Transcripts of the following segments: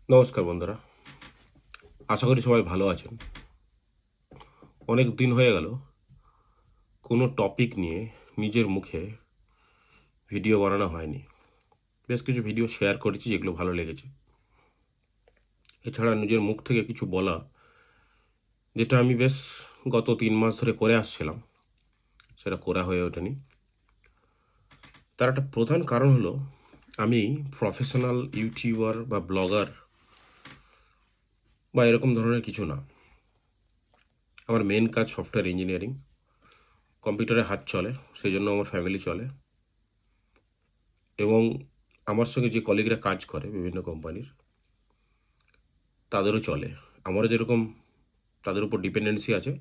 নমস্কার বন্ধুরা, আশা করি সবাই ভালো আছেন। অনেক দিন হয়ে গেল কোনো টপিক নিয়ে নিজের মুখে ভিডিও বানানো হয়নি। বেশ কিছু ভিডিও শেয়ার করেছি যেগুলো ভালো লেগেছে। এছাড়া নিজের মুখ থেকে কিছু বলা, যেটা আমি বেশ গত 3 মাস ধরে করে আসছিলাম, সেটা করা হয়ে ওঠেনি। তার একটা প্রধান কারণ হলো, আমি প্রফেশনাল ইউটিউবার বা ব্লগার বা এরকম ধরনের কিছু না। আমার মেন কাজ সফটওয়্যার ইঞ্জিনিয়ারিং। কম্পিউটারে হাত চলে, সেই জন্য আমার ফ্যামিলি চলে, এবং আমার সঙ্গে যে কলিগরা কাজ করে বিভিন্ন কোম্পানির, তাদেরও চলে। আমারও যেরকম তাদের উপর ডিপেন্ডেন্সি আছে,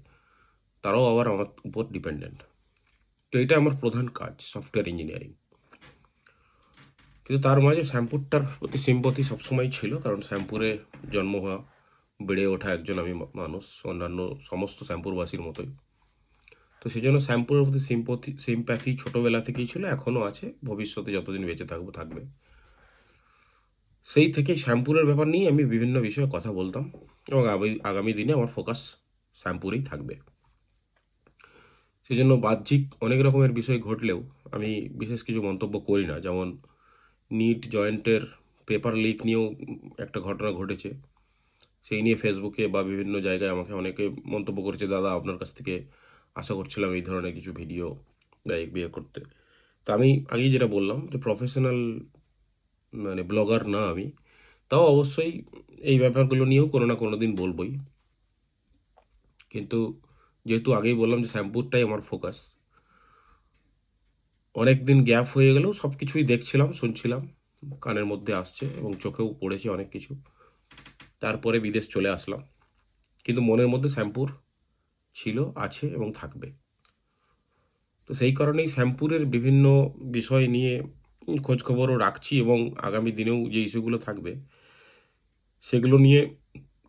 তারাও আবার আমার উপর ডিপেন্ডেন্ট। তো এটা আমার প্রধান কাজ, সফটওয়্যার ইঞ্জিনিয়ারিং। কিন্তু তার মাঝে শ্যাম্পুরটার প্রতি সিম্পথি সবসময় ছিল, কারণ শ্যাম্পুরে জন্ম হওয়া, বেড়ে ওঠা একজন আমি মানুষ, অন্যান্য সমস্ত শ্যাম্পুরবাসীর মতোই। তো সেই জন্য শ্যাম্পুর প্রতি সিম্প্যাথি ছোটোবেলা থেকেই ছিল, এখনও আছে, ভবিষ্যতে যতদিন বেঁচে থাকবো থাকবে। সেই থেকে শ্যাম্পুরের ব্যাপার নিয়ে আমি বিভিন্ন বিষয়ে কথা বলতাম, এবং আগামী দিনে আমার ফোকাস শ্যাম্পুরেই থাকবে। সেই জন্য বাহ্যিক অনেক রকমের বিষয় ঘটলেও আমি বিশেষ কিছু মন্তব্য করি না। যেমন নিট জয়েন্টের পেপার লিক নিয়েও একটা ঘটনা ঘটেছে, সেই নিয়ে ফেসবুকে বা বিভিন্ন জায়গায় আমাকে অনেকে মন্তব্য করেছে, দাদা আপনার কাছ থেকে আশা করছিলাম এই ধরনের কিছু ভিডিও বা বিয়ে করতে। তো আমি আগেই যেটা বললাম, যে প্রফেশনাল ব্লগার না আমি, তাও অবশ্যই এই ব্যাপারগুলো নিয়েও কোনো না কোনো দিন বলবই। কিন্তু যেহেতু আগেই বললাম যে শ্যাম্পুরটাই আমার ফোকাস, অনেক দিন গ্যাপ হয়ে গেলেও সব কিছুই দেখছিলাম, শুনছিলাম, কানের মধ্যে আসছে এবং চোখেও পড়েছে অনেক কিছু। তারপরে বিদেশ চলে আসলাম, কিন্তু মনের মধ্যে শ্যাম্পুর ছিল, আছে এবং থাকবে। তো সেই কারণেই শ্যাম্পুরের বিভিন্ন বিষয় নিয়ে খোঁজখবরও রাখছি, এবং আগামী দিনেও যে ইস্যুগুলো থাকবে সেগুলো নিয়ে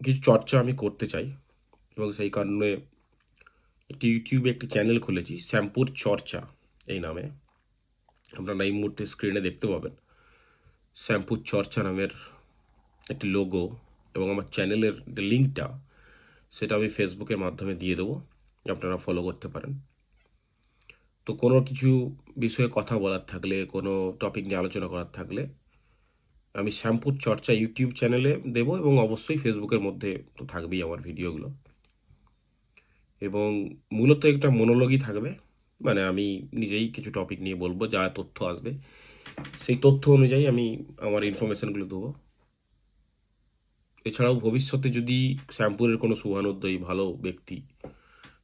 কিছু চর্চা আমি করতে চাই। এবং সেই কারণে ইউটিউবে একটি চ্যানেল খুলেছি, শ্যাম্পুর চর্চা এই নামে। আপনারা এই মুহূর্তে স্ক্রিনে দেখতে পাবেন শ্যাম্পুর চর্চা নামের একটি লোগো, এবং আমার চ্যানেলের যে লিঙ্কটা, সেটা আমি ফেসবুকের মাধ্যমে দিয়ে দেবো, আপনারা ফলো করতে পারেন। তো কোনো কিছু বিষয়ে কথা বলার থাকলে, কোনো টপিক নিয়ে আলোচনা করার থাকলে, আমি শ্যাম্পুর চর্চা ইউটিউব চ্যানেলে দেবো, এবং অবশ্যই ফেসবুকের মধ্যে তো থাকবেই আমার ভিডিওগুলো। এবং মূলত একটা মনোলগই থাকবে, মানে আমি নিজেই কিছু টপিক নিয়ে বলবো, যা তথ্য আসবে সেই তথ্য অনুযায়ী আমি আমার ইনফরমেশনগুলো দেবো। এছাড়াও ভবিষ্যতে যদি শ্যাম্পুরের কোনো শুভানুদ্যয়ী ভালো ব্যক্তি,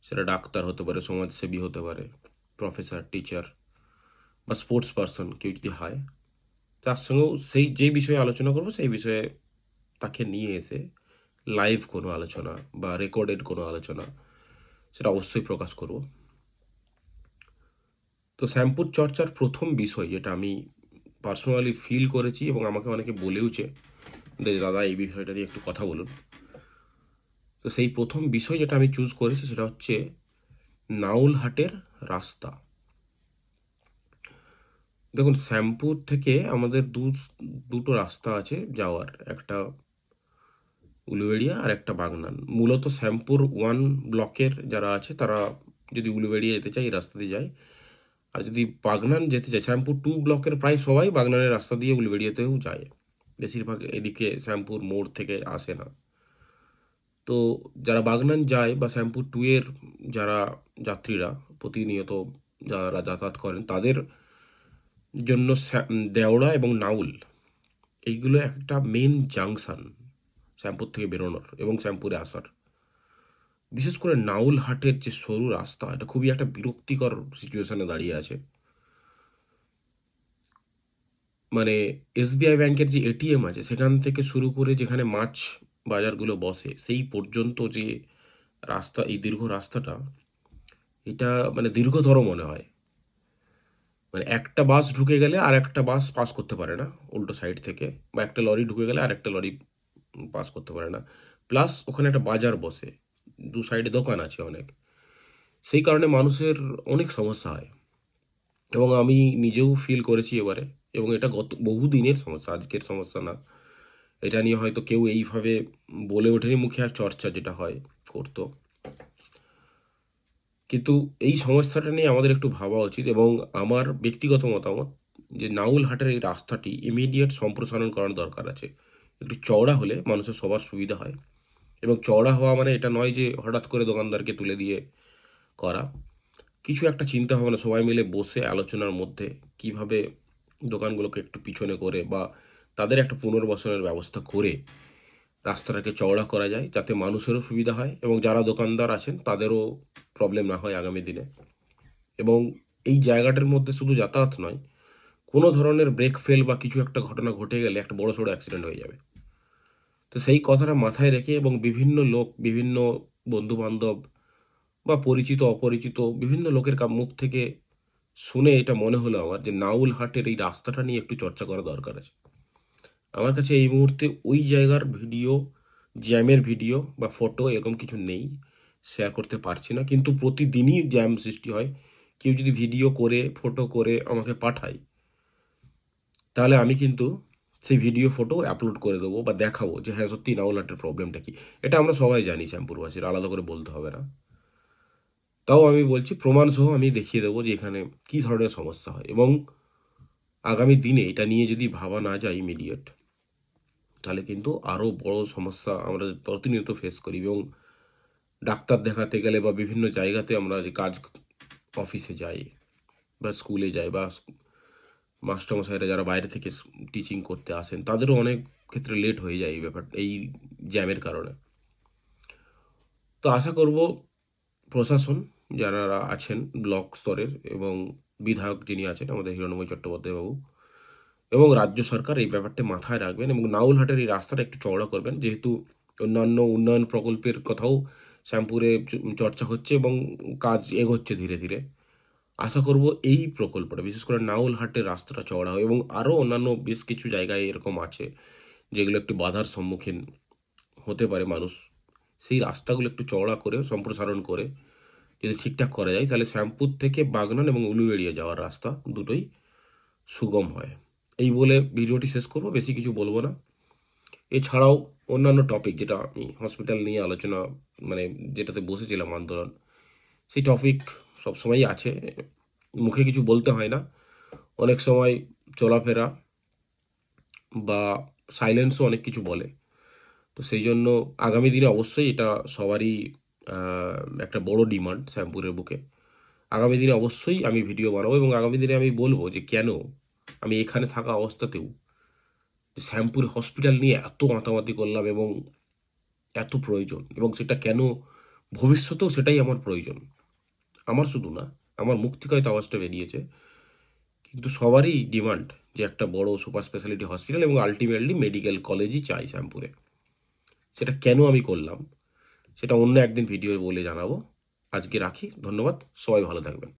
সেটা ডাক্তার হতে পারে, সমাজসেবী হতে পারে, প্রফেসর, টিচার বা স্পোর্টস পারসন কেউ যদি হয়, তার সঙ্গেও সেই যে বিষয়ে আলোচনা করবো সেই বিষয়ে তাকে নিয়ে এসে লাইভ কোনো আলোচনা বা রেকর্ডেড কোনো আলোচনা, সেটা অবশ্যই প্রকাশ করব। তো শ্যাম্পুর চর্চার প্রথম বিষয় যেটা আমি পার্সোনালি ফিল করেছি, এবং আমাকে অনেকে বলেওছে যে দাদা এই বিষয়টা নিয়ে একটু কথা বলুন, তো সেই প্রথম বিষয় যেটা আমি চুজ করেছি সেটা হচ্ছে নাউলহাটের রাস্তা। দেখুন, শ্যামপুর থেকে আমাদের দুটো রাস্তা আছে যাওয়ার, একটা উলুবেড়িয়া আর একটা বাগনান। মূলত শ্যামপুর 1 ব্লকের যারা আছে তারা যদি উলুবেড়িয়া যেতে চায় এই রাস্তা দিয়ে যায়, আর যদি বাগনান যেতে চায়, শ্যামপুর 2 ব্লকের প্রায় সবাই বাগনানের রাস্তা দিয়ে উলুবেড়িয়াতেও যায়। বেশিরভাগ এদিকে শ্যামপুর মোড় থেকে আসে না। তো যারা বাগনান যায় বা শ্যামপুর 2 এর যারা যাত্রীরা প্রতিনিয়ত যারা যাতায়াত করেন, তাদের জন্য দেওড়া এবং নাউল, এইগুলো একটা মেন জাংশন শ্যামপুর থেকে বেরোনোর এবং শ্যামপুরে আসার। বিশেষ করে নাউল হাটের যে সরু রাস্তা, এটা খুবই একটা বিরক্তিকর সিচুয়েশনে দাঁড়িয়ে আছে। মানে এসবিআই ব্যাংকের যে এটিএম আছে সেখান থেকে শুরু করে যেখানে মাছ বাজারগুলো বসে, সেই পর্যন্ত যে রাস্তা, এই দীর্ঘ রাস্তাটা, এটা মানে দীর্ঘতর মনে হয়। মানে একটা বাস ঢুকে গেলে আর একটা বাস পাস করতে পারে না উল্টো সাইড থেকে, বা একটা লরি ঢুকে গেলে আর একটা লরি পাস করতে পারে না। প্লাস ওখানে একটা বাজার বসে, দু সাইডে দোকান আছে অনেক, সেই কারণে মানুষের অনেক সমস্যা হয়। এবং আমি নিজেও ফিল করেছি এবারে, এবং এটা গত বহুদিনের সমস্যা, আজকের সমস্যা না। এটা নিয়ে হয়তো কেউ এইভাবে বলে ওঠেনি মুখে, আর চর্চা যেটা হয় করতো। কিন্তু এই সমস্যাটা নিয়ে আমাদের একটু ভাবা উচিত, এবং আমার ব্যক্তিগত মতামত যে নাউলহাটের এই রাস্তাটি ইমিডিয়েট সম্প্রসারণ করার দরকার আছে। একটু চওড়া হলে মানুষের সবার সুবিধা হয়, এবং চওড়া হওয়া মানে এটা নয় যে হঠাৎ করে দোকানদারকে তুলে দিয়ে করা। কিছু একটা চিন্তা ভাবনা সবাই মিলে বসে আলোচনার মধ্যে কিভাবে দোকানগুলোকে একটু পিছনে করে বা তাদের একটা পুনর্বাসনের ব্যবস্থা করে রাস্তাটাকে চওড়া করা যায়, যাতে মানুষেরও সুবিধা হয় এবং যারা দোকানদার আছেন তাদেরও প্রবলেম না হয় আগামী দিনে। এবং এই জায়গাটার মধ্যে শুধু যাতায়াত নয়, কোনো ধরনের ব্রেক ফেল বা কিছু একটা ঘটনা ঘটে গেলে একটা বড়সড় অ্যাক্সিডেন্ট হয়ে যাবে। তো সেই কথাটা মাথায় রেখে এবং বিভিন্ন লোক, বিভিন্ন বন্ধু-বান্ধব বা পরিচিত অপরিচিত বিভিন্ন লোকের মুখ থেকে শুনে এটা মনে হলো আমার যে নাউলহাটের এই রাস্তাটা নিয়ে একটু চর্চা করা দরকার আছে। আমার কাছে এই মুহূর্তে ওই জায়গার ভিডিও, জ্যামের ভিডিও বা ফটো এরকম কিছু নেই, শেয়ার করতে পারছি না। কিন্তু প্রতিদিনই জ্যাম সৃষ্টি হয়। কেউ যদি ভিডিও করে, ফটো করে আমাকে পাঠায়, তাহলে আমি কিন্তু সেই ভিডিও, ফটো আপলোড করে দেবো বা দেখাবো যে হ্যাঁ, সত্যিই নাউলহাটের প্রবলেমটা কী। এটা আমরা সবাই জানি শ্যামপুরবাসীরা, আলাদা করে বলতে হবে না। তাও আমি বলছি প্রমাণসহ আমি দেখিয়ে দেবো যে এখানে কী ধরনের সমস্যা হয়, এবং আগামী দিনে এটা নিয়ে যদি ভাবা না যায় ইমিডিয়েট, তাহলে কিন্তু আরও বড় সমস্যা আমরা প্রতিনিয়ত ফেস করি। এবং ডাক্তার দেখাতে গেলে বা বিভিন্ন জায়গাতে আমরা যে কাজ, অফিসে যাই বা স্কুলে যাই বা মাস্টারমশাইরা যারা বাইরে থেকে টিচিং করতে আসেন, তাদেরও অনেক ক্ষেত্রে লেট হয়ে যায় এই জ্যামের কারণে। তো আশা করব প্রশাসন যারা আছেন ব্লক স্তরের এবং বিধায়ক যিনি আছেন আমাদের হিরণময় চট্টোপাধ্যায় বাবু, এবং রাজ্য সরকার এই ব্যাপারটা মাথায় রাখবেন এবং নাউলহাটের এই রাস্তাটা একটু চওড়া করবেন। যেহেতু অন্যান্য উন্নয়ন প্রকল্পের কথাও শ্যামপুরে চর্চা হচ্ছে এবং কাজ এগোচ্ছে ধীরে ধীরে। আশা করব এই প্রকল্পটা, বিশেষ করে নাউলহাটের রাস্তাটা চওড়া হয়, এবং আরও অন্যান্য বেশ কিছু জায়গায় এরকম আছে যেগুলো একটু বাধার সম্মুখীন হতে পারে মানুষ। সেই রাস্তাগুলো একটু চওড়া করে সম্প্রসারণ করে যদি ঠিকঠাক করা যায়, তাহলে শ্যামপুর থেকে বাগনান এবং উলুবেড়িয়া যাওয়ার রাস্তা দুটোই সুগম হয়। এই বলে ভিডিওটি শেষ করব, বেশি কিছু বলবো না। এছাড়াও অন্যান্য টপিক, যেটা আমি হসপিটাল নিয়ে আলোচনা, মানে যেটাতে বসেছিলাম আন্দোলন, সেই টপিক সবসময়ই আছে, মুখে কিছু বলতে হয় না। অনেক সময় চলাফেরা বা সাইলেন্সও অনেক কিছু বলে। তো সেই জন্য আগামী দিনে অবশ্যই এটা সবারই একটা বড় ডিমান্ড শ্যামপুরের বুকে। আগামী দিনে অবশ্যই আমি ভিডিও বানাবো এবং আগামী দিনে আমি বলবো যে কেন আমি এখানে থাকা অবস্থাতেও শ্যামপুর হসপিটাল নিয়ে এত মাতামাতি করলাম এবং এত প্রয়োজন, এবং সেটা কেন ভবিষ্যতেও সেটাই আমার প্রয়োজন। আমার শুধু না, আমার মুখ থেকে হয়তো আওয়াজটা বেরিয়েছে, কিন্তু সবারই ডিমান্ড যে একটা বড় সুপার স্পেশালিটি হসপিটাল এবং আলটিমেটলি মেডিকেল কলেজই চাই শ্যামপুরে। সেটা কেন আমি করলাম সেটা অন্য একদিন ভিডিও বলে জানাবো। আজকে রাখি, ধন্যবাদ, সবাই ভালো থাকবেন।